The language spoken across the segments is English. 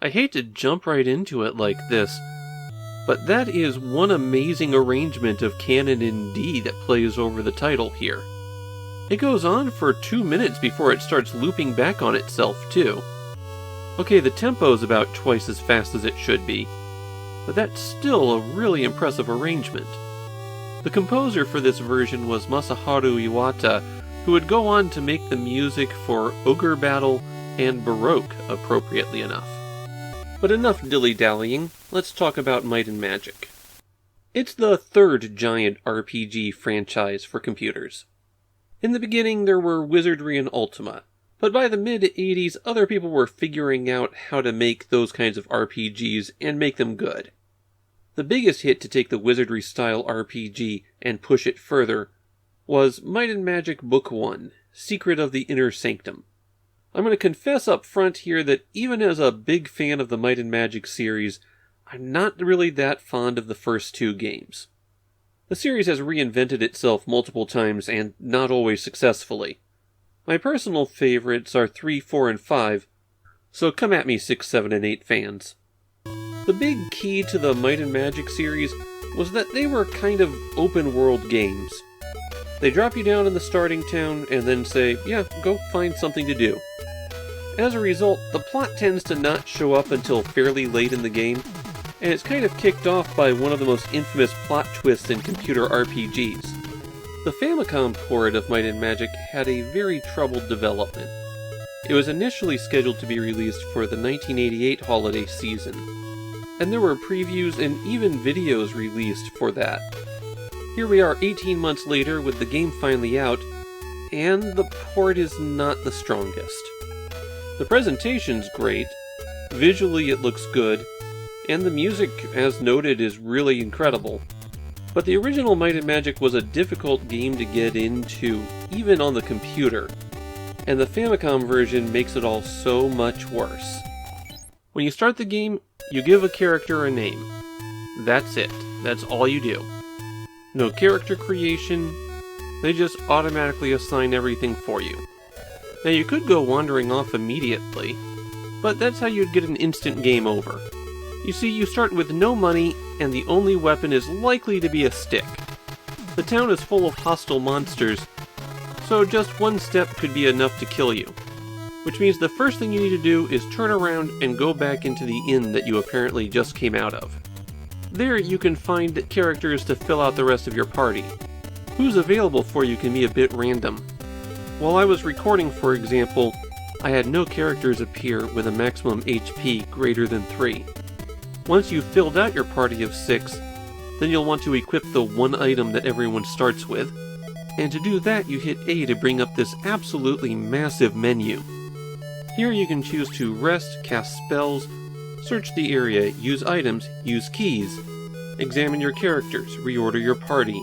I hate to jump right into it like this, but that is one amazing arrangement of canon in D that plays over the title here. It goes on for 2 minutes before it starts looping back on itself, too. Okay, the tempo's about twice as fast as it should be, but that's still a really impressive arrangement. The composer for this version was Masaharu Iwata, who would go on to make the music for Ogre Battle and Baroque, appropriately enough. But enough dilly-dallying, let's talk about Might and Magic. It's the third giant RPG franchise for computers. In the beginning there were Wizardry and Ultima, but by the mid-80s other people were figuring out how to make those kinds of RPGs and make them good. The biggest hit to take the Wizardry-style RPG and push it further was Might and Magic Book 1, Secret of the Inner Sanctum. I'm going to confess up front here that even as a big fan of the Might and Magic series, I'm not really that fond of the first 2 games. The series has reinvented itself multiple times and not always successfully. My personal favorites are 3, 4, and 5, so come at me 6, 7, and 8 fans. The big key to the Might and Magic series was that they were kind of open-world games. They drop you down in the starting town and then say, yeah, go find something to do. As a result, the plot tends to not show up until fairly late in the game, and it's kind of kicked off by one of the most infamous plot twists in computer RPGs. The Famicom port of Might and Magic had a very troubled development. It was initially scheduled to be released for the 1988 holiday season, and there were previews and even videos released for that. Here we are 18 months later with the game finally out, and the port is not the strongest. The presentation's great, visually it looks good, and the music, as noted, is really incredible. But the original Might and Magic was a difficult game to get into, even on the computer, and the Famicom version makes it all so much worse. When you start the game, you give a character a name. That's it. That's all you do. No character creation, they just automatically assign everything for you. Now you could go wandering off immediately, but that's how you'd get an instant game over. You see, you start with no money, and the only weapon is likely to be a stick. The town is full of hostile monsters, so just one step could be enough to kill you. Which means the first thing you need to do is turn around and go back into the inn that you apparently just came out of. There you can find characters to fill out the rest of your party. Who's available for you can be a bit random. While I was recording, for example, I had no characters appear with a maximum HP greater than 3. Once you've filled out your party of 6, then you'll want to equip the one item that everyone starts with, and to do that you hit A to bring up this absolutely massive menu. Here you can choose to rest, cast spells, search the area, use items, use keys, examine your characters, reorder your party,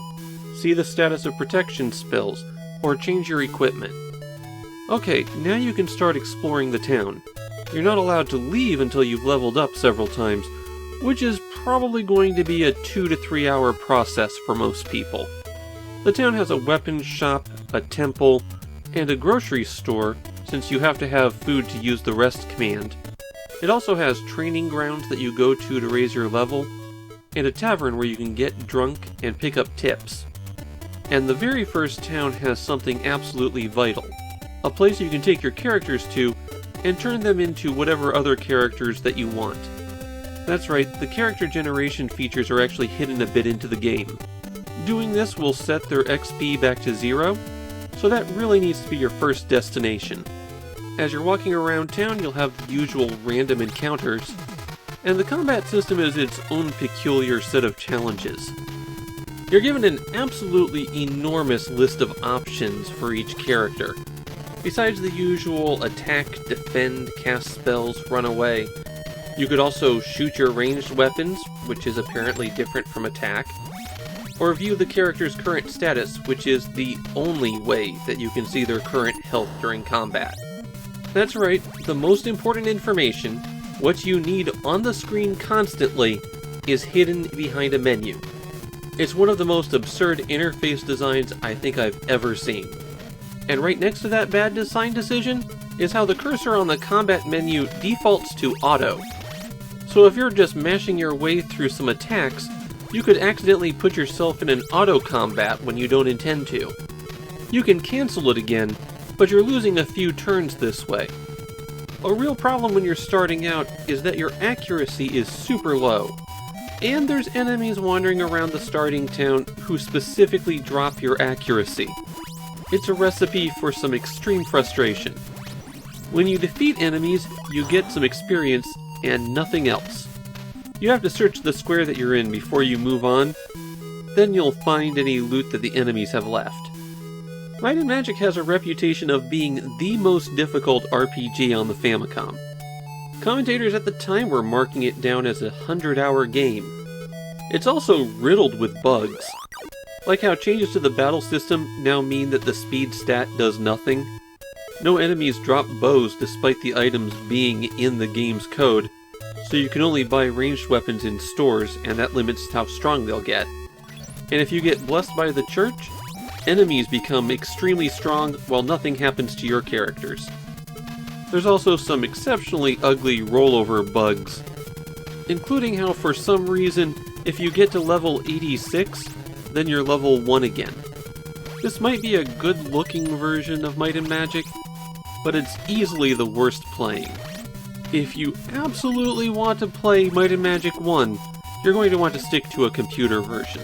see the status of protection spells, or change your equipment. Okay, now you can start exploring the town. You're not allowed to leave until you've leveled up several times, which is probably going to be a 2 to 3 hour process for most people. The town has a weapons shop, a temple, and a grocery store, since you have to have food to use the rest command. It also has training grounds that you go to raise your level, and a tavern where you can get drunk and pick up tips. And the very first town has something absolutely vital, a place you can take your characters to and turn them into whatever other characters that you want. That's right, the character generation features are actually hidden a bit into the game. Doing this will set their XP back to 0, so that really needs to be your first destination. As you're walking around town, you'll have the usual random encounters, and the combat system is its own peculiar set of challenges. You're given an absolutely enormous list of options for each character. Besides the usual attack, defend, cast spells, run away, you could also shoot your ranged weapons, which is apparently different from attack, or view the character's current status, which is the only way that you can see their current health during combat. That's right, the most important information, what you need on the screen constantly, is hidden behind a menu. It's one of the most absurd interface designs I think I've ever seen. And right next to that bad design decision is how the cursor on the combat menu defaults to auto. So if you're just mashing your way through some attacks, you could accidentally put yourself in an auto combat when you don't intend to. You can cancel it again, but you're losing a few turns this way. A real problem when you're starting out is that your accuracy is super low, and there's enemies wandering around the starting town who specifically drop your accuracy. It's a recipe for some extreme frustration. When you defeat enemies, you get some experience and nothing else. You have to search the square that you're in before you move on, then you'll find any loot that the enemies have left. Might and Magic has a reputation of being the most difficult RPG on the Famicom. Commentators at the time were marking it down as a 100-hour game. It's also riddled with bugs. Like how changes to the battle system now mean that the speed stat does nothing. No enemies drop bows despite the items being in the game's code, so you can only buy ranged weapons in stores, and that limits how strong they'll get. And if you get blessed by the church, enemies become extremely strong while nothing happens to your characters. There's also some exceptionally ugly rollover bugs, including how for some reason, if you get to level 86, then you're level 1 again. This might be a good-looking version of Might and Magic, but it's easily the worst playing. If you absolutely want to play Might and Magic 1, you're going to want to stick to a computer version.